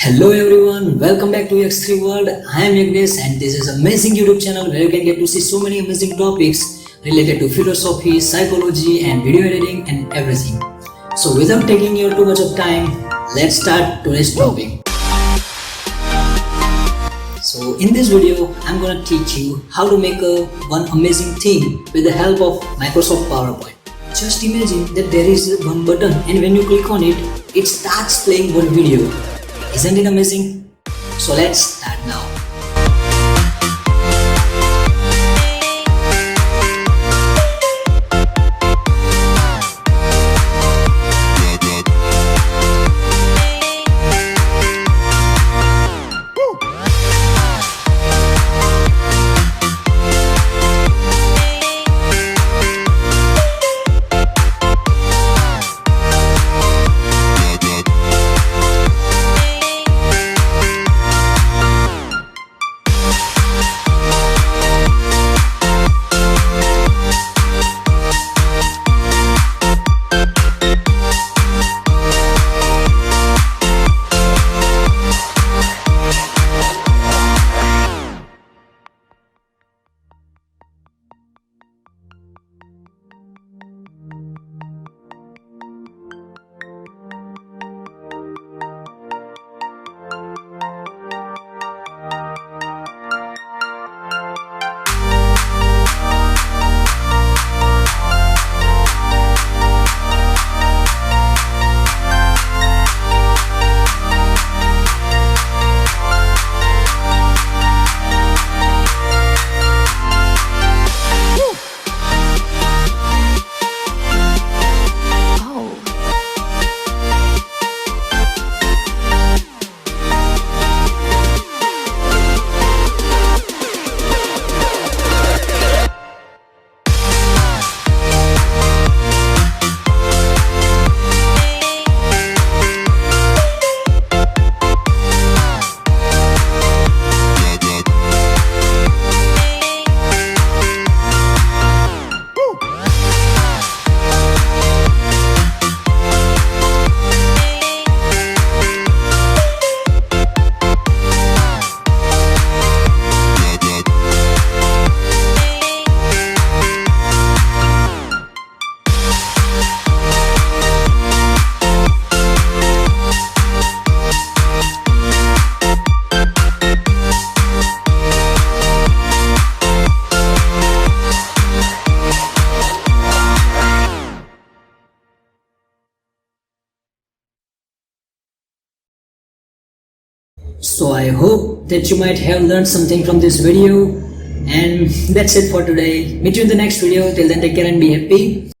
Hello everyone, welcome back to yags3world. I am Yagnesh and this is amazing YouTube channel where you can get to see so many amazing topics related to philosophy, psychology and video editing and everything. So without taking your too much of time, let's start today's topic. So in this video, I'm gonna teach you how to make one amazing thing with the help of Microsoft PowerPoint. Just imagine that there is one button and when you click on it, it starts playing one video. Isn't it amazing? So let's start now. So I hope that you might have learned something from this video, and that's it for today. Meet you in the next video. Till then, take care and be happy.